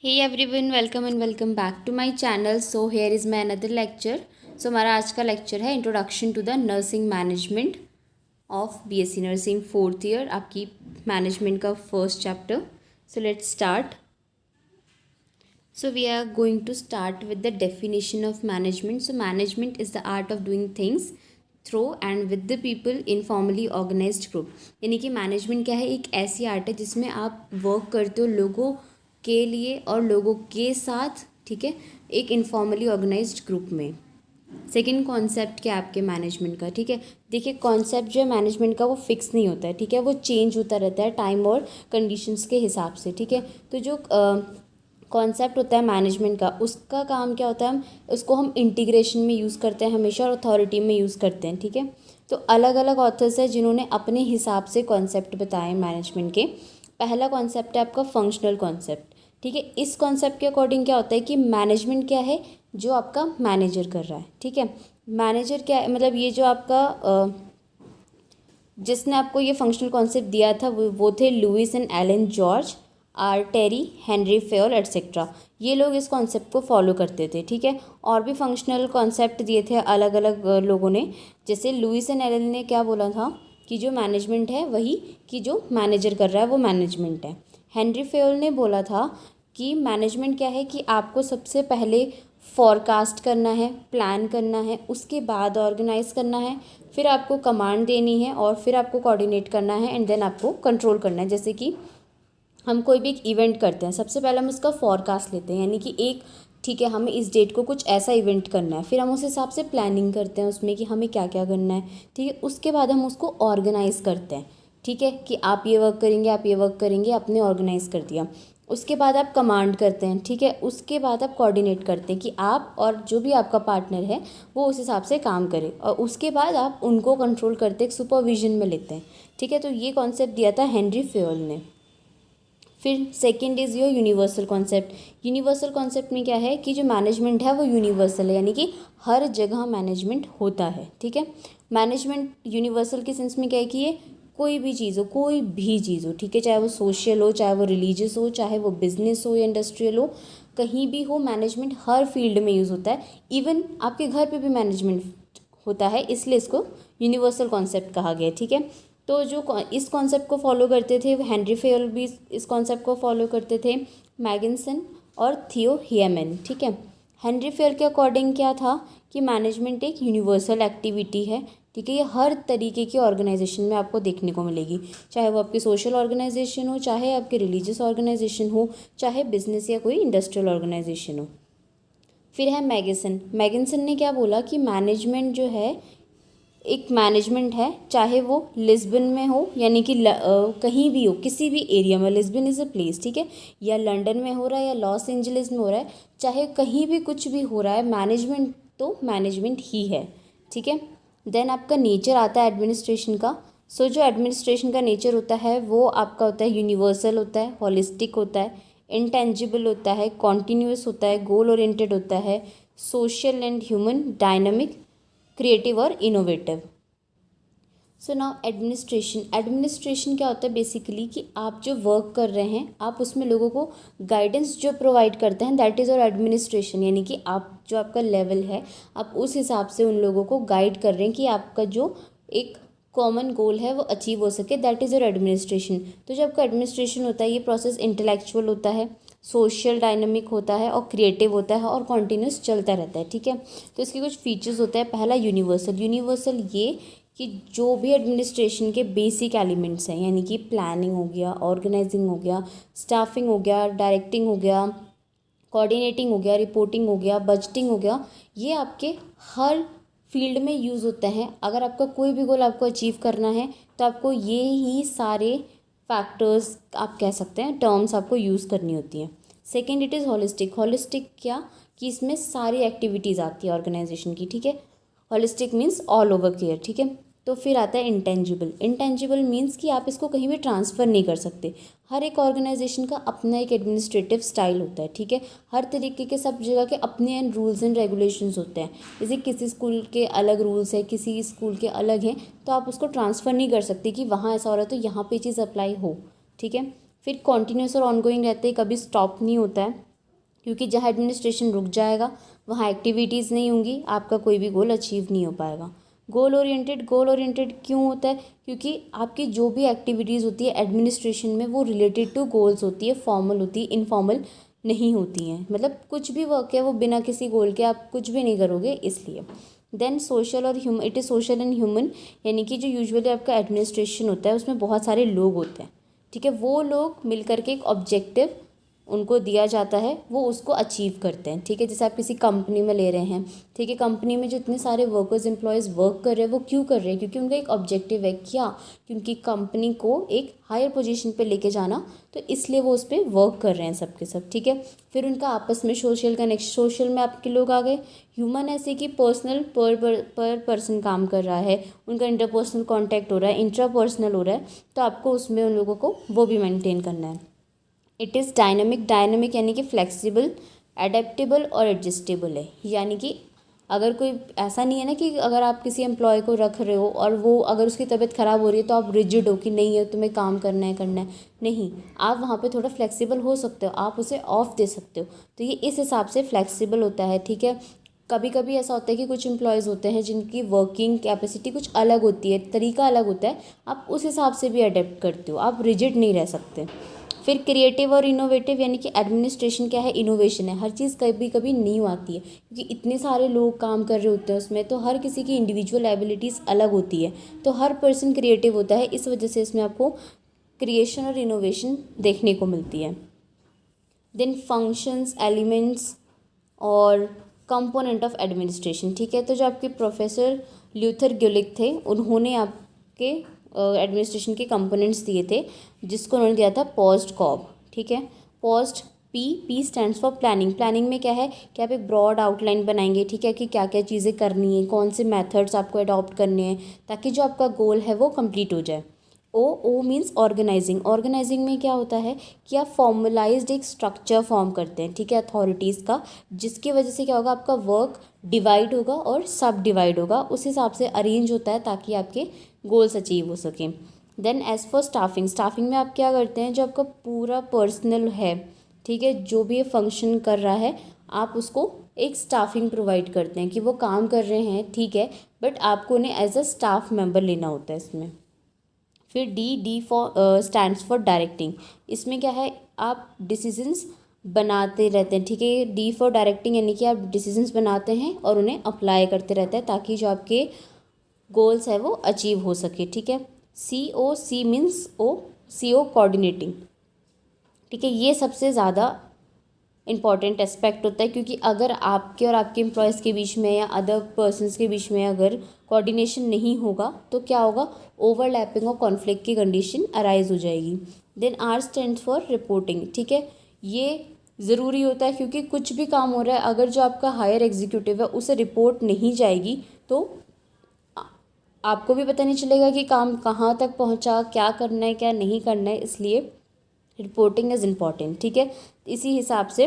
Hey everyone, welcome and welcome back to my channel. So here is my another lecture. So हमारा आज का lecture है introduction to the nursing management of BSc nursing fourth year, आपकी management का first chapter. So let's start. So we are going to start with the definition of management. So management is the art of doing things through and with the people in formally organized group. यानी कि management क्या है, एक ऐसी art है जिसमें आप work करते हो लोगों के लिए और लोगों के साथ, ठीक है, एक इनफॉर्मली ऑर्गेनाइज्ड ग्रुप में. सेकेंड कॉन्सेप्ट क्या है आपके मैनेजमेंट का, ठीक है. देखिए कॉन्सेप्ट जो है मैनेजमेंट का वो फिक्स नहीं होता है, ठीक है, वो चेंज होता रहता है टाइम और कंडीशंस के हिसाब से, ठीक है. तो जो कॉन्सेप्ट होता है मैनेजमेंट का, उसका काम क्या होता है, उसको हम इंटीग्रेशन में यूज़ करते हैं हमेशा और अथॉरिटी में यूज़ करते हैं, ठीक है. तो अलग अलग ऑथर्स हैं जिन्होंने अपने हिसाब से कॉन्सेप्ट बताए मैनेजमेंट के. पहला कॉन्सेप्ट है आपका फंक्शनल कॉन्सेप्ट, ठीक है. इस कॉन्सेप्ट के अकॉर्डिंग क्या होता है कि मैनेजमेंट क्या है, जो आपका मैनेजर कर रहा है, ठीक है. मैनेजर क्या है, मतलब ये जो आपका जिसने आपको ये फंक्शनल कॉन्सेप्ट दिया था वो थे Louis and Allen George, R Terry, Henry Fayol etcetera. ये लोग इस कॉन्सेप्ट को फॉलो करते थे, ठीक है. और भी फंक्शनल कॉन्सेप्ट दिए थे अलग अलग लोगों ने. जैसे लुइस एंड एलन ने क्या बोला था कि जो मैनेजमेंट है वही, कि जो मैनेजर कर रहा है वो मैनेजमेंट है. हेनरी फेयोल ने बोला था कि मैनेजमेंट क्या है कि आपको सबसे पहले फॉरकास्ट करना है, प्लान करना है, उसके बाद ऑर्गेनाइज करना है, फिर आपको कमांड देनी है और फिर आपको कोऑर्डिनेट करना है एंड देन आपको कंट्रोल करना है. जैसे कि हम कोई भी एक इवेंट करते हैं, सबसे पहले हम उसका फॉरकास्ट लेते हैं, यानी कि एक, ठीक है, हमें इस डेट को कुछ ऐसा इवेंट करना है, फिर हम उस हिसाब से प्लानिंग करते हैं उसमें कि हमें क्या क्या करना है, ठीक है. उसके बाद हम उसको ऑर्गेनाइज करते हैं, ठीक है, कि आप ये वर्क करेंगे, आप ये वर्क करेंगे, आपने ऑर्गेनाइज कर दिया. उसके बाद आप कमांड करते हैं, ठीक है. उसके बाद आप कोऑर्डिनेट करते हैं कि आप और जो भी आपका पार्टनर है वो उस हिसाब से काम करे, और उसके बाद आप उनको कंट्रोल करते, एक सुपरविजन में लेते हैं, ठीक है. तो ये कॉन्सेप्ट दिया था हेनरी फेयोल ने. फिर second is your universal concept. Universal concept में क्या है कि जो मैनेजमेंट है वो यूनिवर्सल है, यानी कि हर जगह मैनेजमेंट होता है, ठीक है. मैनेजमेंट यूनिवर्सल के सेंस में क्या है कि ये कोई भी चीज़ हो, कोई भी चीज़ हो, ठीक है, चाहे वो सोशल हो, चाहे वो रिलीजियस हो, चाहे वो बिजनेस हो या इंडस्ट्रियल हो, कहीं भी हो, मैनेजमेंट हर फील्ड में यूज़ होता है. इवन आपके घर पे भी मैनेजमेंट होता है, इसलिए इसको यूनिवर्सल कॉन्सेप्ट कहा गया है, ठीक है. तो जो इस कॉन्सेप्ट को फॉलो करते थे हेनरी फेयोल भी इस कॉन्सेप्ट को फॉलो करते थे, मैगिनसन और थियो हियमन, ठीक है. हेनरी फेयोल के अकॉर्डिंग क्या था कि मैनेजमेंट एक यूनिवर्सल एक्टिविटी है, ठीक है. ये हर तरीके की ऑर्गेनाइजेशन में आपको देखने को मिलेगी, चाहे वो आपकी सोशल ऑर्गेनाइजेशन हो, चाहे आपकी रिलीजियस ऑर्गेनाइजेशन हो, चाहे बिजनेस या कोई इंडस्ट्रियल ऑर्गेनाइजेशन हो. फिर है मैगिसन. मैगिनसन ने क्या बोला कि मैनेजमेंट जो है एक मैनेजमेंट है, चाहे वो लिस्बन में हो, यानी कि कहीं भी हो, किसी भी एरिया में, लिस्बन इज़ अ प्लेस, ठीक है, या लंदन में हो रहा है या लॉस एंजलिस में हो रहा है, चाहे कहीं भी कुछ भी हो रहा है, मैनेजमेंट तो मैनेजमेंट ही है, ठीक है. देन आपका नेचर आता है एडमिनिस्ट्रेशन का. सो जो एडमिनिस्ट्रेशन का नेचर होता है वो आपका होता है यूनिवर्सल होता है, हॉलिस्टिक होता है, इंटेंजिबल होता है, कॉन्टीन्यूअस होता है, गोल ओरिएंटेड होता है, social and human, dynamic, creative और इनोवेटिव. सो नाउ एडमिनिस्ट्रेशन क्या होता है बेसिकली कि आप जो वर्क कर रहे हैं आप उसमें लोगों को गाइडेंस जो प्रोवाइड करते हैं, दैट इज़ और एडमिनिस्ट्रेशन. यानी कि आप जो आपका लेवल है आप उस हिसाब से उन लोगों को गाइड कर रहे हैं कि आपका जो एक कॉमन गोल है वो अचीव हो सके, दैट इज़ योर एडमिनिस्ट्रेशन. तो जो आपका एडमिनिस्ट्रेशन होता है ये प्रोसेस इंटेलेक्चुअल होता है, सोशल डायनामिक होता है और क्रिएटिव होता है और कॉन्टीन्यूस चलता रहता है, ठीक है. तो इसके कुछ फीचर्स होते हैं. पहला यूनिवर्सल ये कि जो भी एडमिनिस्ट्रेशन के बेसिक एलिमेंट्स हैं, यानी कि प्लानिंग हो गया, ऑर्गेनाइजिंग हो गया, स्टाफिंग हो गया, डायरेक्टिंग हो गया, कोऑर्डिनेटिंग हो गया, रिपोर्टिंग हो गया, बजटिंग हो गया, ये आपके हर फील्ड में यूज़ होते हैं. अगर आपका कोई भी गोल आपको अचीव करना है तो आपको ये ही सारे फैक्टर्स, आप कह सकते हैं टर्म्स, आपको यूज़ करनी होती हैं. सेकेंड इट इज़ हॉलिस्टिक क्या कि इसमें सारी एक्टिविटीज़ आती है ऑर्गेनाइजेशन की, ठीक है. Holistic means all over care, ठीक है. तो फिर आता है इंटेंजिबल मीन्स कि आप इसको कहीं भी ट्रांसफ़र नहीं कर सकते. हर एक ऑर्गेनाइजेशन का अपना एक एडमिनिस्ट्रेटिव स्टाइल होता है, ठीक है. हर तरीके के सब जगह के अपने रूल्स एंड रेगुलेशंस होते हैं. जैसे किसी स्कूल के अलग रूल्स है, किसी स्कूल के अलग हैं, तो आप उसको ट्रांसफ़र नहीं कर सकते कि वहाँ ऐसा हो रहा है तो यहाँ पे चीज़ अप्लाई हो, ठीक है. फिर कॉन्टीन्यूस और ऑनगोइंग रहते हैं, कभी स्टॉप नहीं होता है. क्योंकि जहाँ एडमिनिस्ट्रेशन रुक जाएगा वहाँ एक्टिविटीज़ नहीं होंगी, आपका कोई भी गोल अचीव नहीं हो पाएगा। गोल ओरिएंटेड क्यों होता है? क्योंकि आपकी जो भी एक्टिविटीज़ होती है एडमिनिस्ट्रेशन में वो रिलेटेड टू गोल्स होती है, फॉर्मल होती है, इनफॉर्मल नहीं होती हैं। मतलब कुछ भी वर्क है वो बिना किसी गोल के आप कुछ भी नहीं करोगे, इसलिए। देन सोशल और human, it is social and human, यानी कि जो यूजुअली आपका एडमिनिस्ट्रेशन होता है उसमें बहुत सारे लोग होते हैं, ठीक है। वो लोग मिल करके एक ऑब्जेक्टिव उनको दिया जाता है, वो उसको अचीव करते हैं, ठीक है। जैसे आप किसी कंपनी में ले रहे हैं, ठीक है, कंपनी में जो इतने सारे वर्कर्स एम्प्लॉयज़ वर्क कर रहे हैं वो क्यों कर रहे हैं? क्योंकि उनका एक ऑब्जेक्टिव है, क्या? क्योंकि कंपनी को एक हायर पोजीशन पे लेके जाना, तो इसलिए वो उस पर वर्क कर रहे हैं सब के सब, ठीक है। फिर उनका आपस में सोशल कनेक्शन, सोशल में आपके लोग आ गए। ह्यूमन ऐसे कि पर्सनल, पर पर्सन काम कर रहा है, उनका इंटरपर्सनल कॉन्टैक्ट हो रहा है, इंट्रापर्सनल हो रहा है, तो आपको उसमें उन लोगों को वो भी मेंटेन करना है। इट इज़ डायनेमिक यानी कि फ्लेक्सिबल, एडेप्टेबल और एडजस्टेबल है। यानी कि अगर कोई ऐसा नहीं है ना कि अगर आप किसी एम्प्लॉय को रख रहे हो और वो अगर उसकी तबीयत ख़राब हो रही है तो आप रिजिड हो कि नहीं है तुम्हें काम करना है, नहीं। आप वहाँ पे थोड़ा फ्लेक्सिबल हो सकते हो, आप उसे ऑफ दे सकते हो, तो ये इस हिसाब से फ्लेक्सिबल होता है, ठीक है। कभी कभी ऐसा होता है कि कुछ एम्प्लॉयज़ होते हैं जिनकी वर्किंग कैपेसिटी कुछ अलग होती है, तरीका अलग होता है, आप उस हिसाब से भी अडेप्ट करते हो, आप रिजिड नहीं रह सकते। फिर क्रिएटिव और इनोवेटिव, यानी कि एडमिनिस्ट्रेशन क्या है? इनोवेशन है। हर चीज़ कभी कभी न्यू आती है क्योंकि इतने सारे लोग काम कर रहे होते हैं उसमें, तो हर किसी की इंडिविजुअल एबिलिटीज़ अलग होती है, तो हर पर्सन क्रिएटिव होता है, इस वजह से इसमें आपको क्रिएशन और इनोवेशन देखने को मिलती है। देन फंक्शंस, एलिमेंट्स और कंपोनेंट ऑफ एडमिनिस्ट्रेशन, ठीक है। तो जो आपके प्रोफेसर ल्यूथर ग्युलिक थे, उन्होंने आपके एडमिनिस्ट्रेशन के कंपोनेंट्स दिए थे, जिसको उन्होंने दिया था पोस्ट कॉब, ठीक है। Post P stands for planning. Planning में क्या है कि आप एक ब्रॉड आउटलाइन बनाएंगे, ठीक है, कि क्या क्या चीज़ें करनी है, कौन से मेथड्स आपको अडॉप्ट करने हैं ताकि जो आपका गोल है वो कंप्लीट हो जाए। ओ मीन्स ऑर्गेनाइजिंग। ऑर्गेनाइजिंग में क्या होता है कि आप फॉर्मलाइज्ड एक स्ट्रक्चर फॉर्म करते हैं, ठीक है, अथॉरिटीज़ का, जिसकी वजह से क्या होगा, आपका वर्क डिवाइड होगा और सब डिवाइड होगा, उस हिसाब से अरेंज होता है ताकि आपके गोल्स अचीव हो सकें। देन एज फॉर स्टाफिंग में आप क्या करते हैं, जो आपका पूरा पर्सनल है, ठीक है, जो भी ये फंक्शन कर रहा है, आप उसको एक स्टाफिंग प्रोवाइड करते हैं कि वो काम कर रहे हैं, ठीक है, बट आपको उन्हें एज अ स्टाफ मेंबर लेना होता है इसमें। फिर D for stands for directing. इसमें क्या है, आप डिसीजंस बनाते रहते हैं, ठीक है। डी फॉर डायरेक्टिंग यानी कि आप डिसीजंस बनाते हैं और उन्हें अप्लाई करते रहते हैं ताकि जो आपके गोल्स है वो अचीव हो सके, ठीक है। सी मीन्स सी ओ कोऑर्डिनेटिंग, ठीक है। ये सबसे ज़्यादा इम्पॉर्टेंट एस्पेक्ट होता है क्योंकि अगर आपके और आपके एम्प्लॉयज़ के बीच में या अदर पर्सनस के बीच में अगर कोऑर्डिनेशन नहीं होगा तो क्या होगा, ओवरलैपिंग और कॉन्फ्लिक्ट की कंडीशन अराइज हो जाएगी। Then R stand for reporting, ठीक है। ये ज़रूरी होता है क्योंकि कुछ भी काम हो रहा है, अगर जो आपका हायर एग्जीक्यूटिव है उसे रिपोर्ट नहीं जाएगी तो आपको भी पता नहीं चलेगा कि काम कहाँ तक पहुँचा, क्या करना है क्या नहीं करना है, इसलिए रिपोर्टिंग इज़ इम्पॉर्टेंट, ठीक है। इसी हिसाब से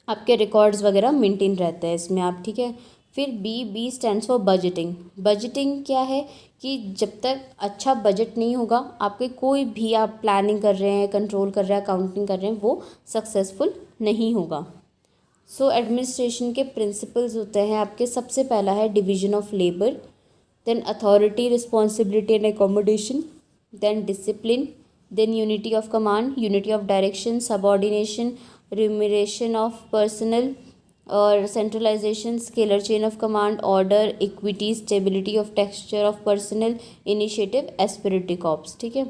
आपके रिकॉर्ड्स वगैरह मेंटेन रहते हैं इसमें आप, ठीक है। फिर B stands for budgeting. Budgeting क्या है कि जब तक अच्छा बजट नहीं होगा, आपके कोई भी आप प्लानिंग कर रहे हैं, कंट्रोल कर रहे हैं, अकाउंटिंग कर रहे हैं, वो सक्सेसफुल नहीं होगा। सो एडमिनिस्ट्रेशन के प्रिंसिपल्स होते हैं आपके, सबसे पहला है division of labour, then authority, responsibility and accommodation, then discipline, then unity of command, unity of direction, subordination, remuneration of personnel और centralization, scalar chain of command, order, equity, stability of texture of personnel, initiative, aspiratic corps, ठीक है।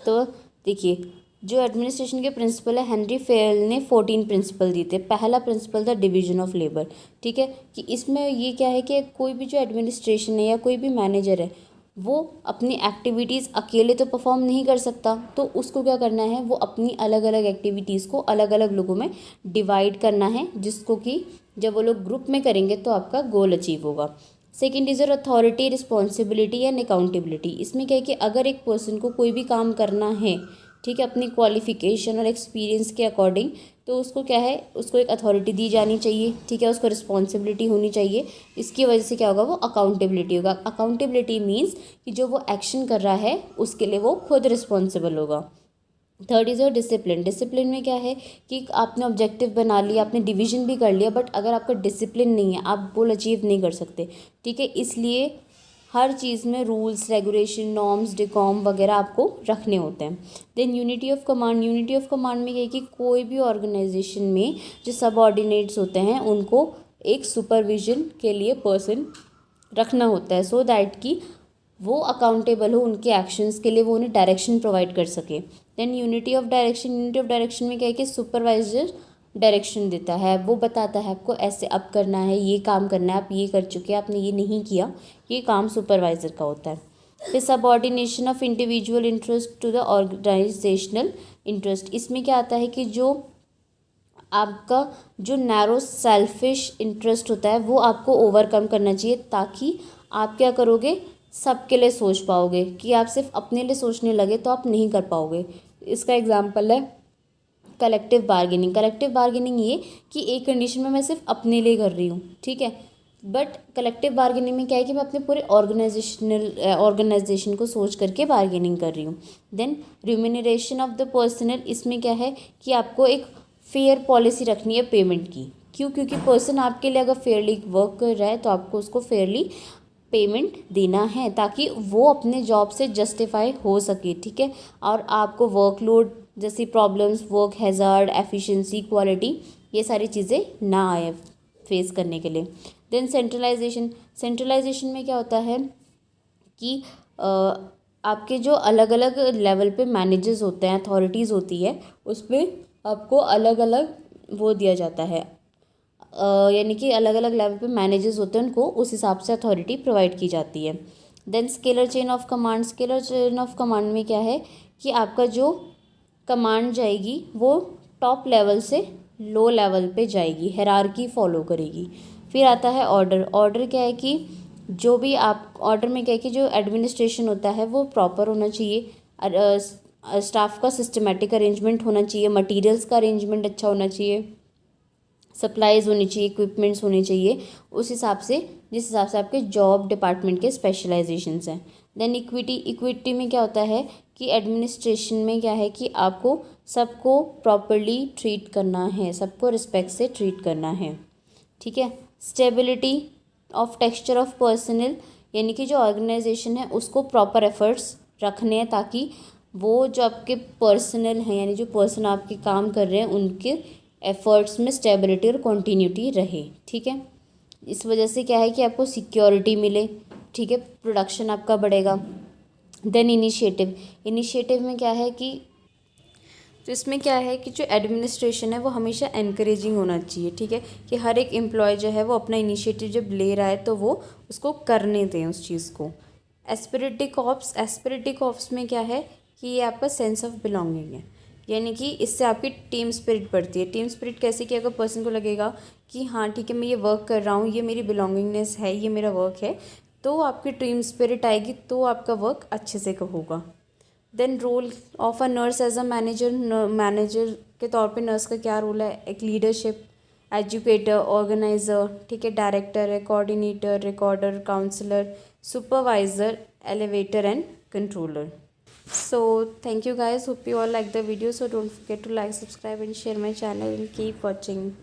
तो देखिए जो administration के principal है, Henry Fayol ने 14 principal दिए थे। पहला प्रिंसिपल था डिवीजन ऑफ लेबर, ठीक है, कि इसमें ये क्या है कि कोई भी जो एडमिनिस्ट्रेशन है या कोई भी मैनेजर है वो अपनी एक्टिविटीज़ अकेले तो परफॉर्म नहीं कर सकता, तो उसको क्या करना है, वो अपनी अलग अलग एक्टिविटीज़ को अलग अलग लोगों में डिवाइड करना है, जिसको कि जब वो लोग ग्रुप में करेंगे तो आपका गोल अचीव होगा। Second is authority, responsibility and accountability. इसमें क्या है कि अगर एक पर्सन को कोई भी काम करना है, ठीक है, अपनी क्वालिफिकेशन और एक्सपीरियंस के अकॉर्डिंग, तो उसको क्या है, उसको एक अथॉरिटी दी जानी चाहिए, ठीक है, उसको रिस्पॉन्सिबिलिटी होनी चाहिए। इसकी वजह से क्या होगा, वो अकाउंटेबिलिटी होगा। अकाउंटेबिलिटी मीन्स कि जो वो एक्शन कर रहा है उसके लिए वो खुद रिस्पॉन्सिबल होगा। Third is your discipline. Discipline में क्या है कि आपने ऑब्जेक्टिव बना लिया, आपने डिवीजन भी कर लिया, बट अगर आपका डिसिप्लिन नहीं है आप गोल अचीव नहीं कर सकते, ठीक है। इसलिए हर चीज़ में रूल्स रेगुलेशन नॉर्म्स डिकॉम वगैरह आपको रखने होते हैं। Than unity of command. Unity of command में क्या है कि कोई भी ऑर्गेनाइजेशन में जो सबऑर्डिनेट्स होते हैं उनको एक सुपरविजन के लिए पर्सन रखना होता है, सो दैट कि वो अकाउंटेबल हो उनके एक्शंस के लिए, वो उन्हें डायरेक्शन प्रोवाइड कर सके। Than unity of direction. Unity of direction में क्या है कि सुपरवाइजर डायरेक्शन देता है, वो बताता है आपको ऐसे अब करना है, ये काम करना है, आप ये कर चुके हैं, आपने ये नहीं किया, ये काम सुपरवाइज़र का होता है। फिर subordination of individual interest to the organisational interest. इसमें क्या आता है कि जो आपका जो नैरो सेल्फिश इंटरेस्ट होता है वो आपको ओवरकम करना चाहिए, ताकि आप क्या करोगे, सबके लिए सोच पाओगे। कि आप सिर्फ अपने लिए सोचने लगे तो आप नहीं कर पाओगे। इसका एग्जांपल है कलेक्टिव बार्गेनिंग। कलेक्टिव बार्गेनिंग ये कि एक कंडीशन में मैं सिर्फ अपने लिए कर रही हूँ, ठीक है, बट कलेक्टिव बार्गेनिंग में क्या है कि मैं अपने पूरे ऑर्गेनाइजेशन को सोच करके बार्गेनिंग कर रही हूँ। Then remuneration of the personal. इसमें क्या है कि आपको एक फेयर पॉलिसी रखनी है पेमेंट की। क्यों? क्योंकि पर्सन आपके लिए अगर फेयरली वर्क कर रहा है तो आपको उसको फेयरली पेमेंट देना है, ताकि वो अपने जॉब से जस्टिफाई हो सके, ठीक है। और आपको वर्कलोड जैसी problems, work hazard, efficiency, quality, ये सारी चीज़ें ना आए फेस करने के लिए। Then centralisation. सेंट्रलाइजेशन में क्या होता है कि आपके जो अलग अलग लेवल पे मैनेजर्स होते हैं, अथॉरिटीज़ होती है, उसमें आपको अलग अलग वो दिया जाता है, यानी कि अलग अलग लेवल पे मैनेजर्स होते हैं, उनको उस हिसाब से अथॉरिटी प्रोवाइड की जाती है। Then scalar chain of command. Scalar chain of command में क्या है कि आपका जो कमांड जाएगी वो टॉप लेवल से लो लेवल पे जाएगी, हायरार्की फॉलो करेगी। फिर आता है ऑर्डर। ऑर्डर क्या है कि जो भी आप ऑर्डर में क्या है कि जो एडमिनिस्ट्रेशन होता है वो प्रॉपर होना चाहिए, स्टाफ का सिस्टमेटिक अरेंजमेंट होना चाहिए, मटेरियल्स का अरेंजमेंट अच्छा होना चाहिए, सप्लाईज होनी चाहिए, इक्विपमेंट्स होने चाहिए उस हिसाब से जिस हिसाब से आपके जॉब डिपार्टमेंट के स्पेशलाइजेशंस हैं। Then equity. इक्विटी में क्या होता है कि एडमिनिस्ट्रेशन में क्या है कि आपको सबको प्रॉपरली ट्रीट करना है, सबको रिस्पेक्ट से ट्रीट करना है, ठीक है। Stability of texture of personal, यानी कि जो ऑर्गेनाइजेशन है उसको प्रॉपर एफर्ट्स रखने हैं, ताकि वो जो आपके पर्सनल हैं, यानी जो पर्सन आपके काम कर रहे हैं, उनके एफर्ट्स में स्टेबिलिटी और कॉन्टीन्यूटी रहे, ठीक है। इस वजह से क्या है कि आपको सिक्योरिटी मिले, ठीक है, प्रोडक्शन आपका बढ़ेगा। Then initiative. इनिशिएटिव में क्या है कि तो इसमें क्या है कि जो एडमिनिस्ट्रेशन है वो हमेशा एनकरेजिंग होना चाहिए, ठीक है, कि हर एक एम्प्लॉय जो है वो अपना इनिशिएटिव जब ले रहा है तो वो उसको करने दें उस चीज़ को। एस्पिरिटिक ऑप्स। एस्पिरिटिक ऑप्स में क्या है कि ये आपका सेंस ऑफ बिलोंगिंग है, यानी कि इससे आपकी टीम स्पिरिट बढ़ती है। टीम स्पिरिट कैसे कि अगर पर्सन को लगेगा कि हाँ ठीक है मैं ये वर्क कर रहा हूँ, ये मेरी बिलोंगिंगनेस है, ये मेरा वर्क है, तो आपकी टीम स्पिरिट आएगी, तो आपका वर्क अच्छे से होगा। Then role of a nurse as a manager. Manager के तौर पे नर्स का क्या रोल है? एक लीडरशिप, एजुकेटर, ऑर्गेनाइज़र, ठीक है, डायरेक्टर है, coordinator, recorder, counsellor, supervisor, elevator and controller. So thank you guys, hope you all like the video. So don't forget to like, subscribe and share my channel and keep watching.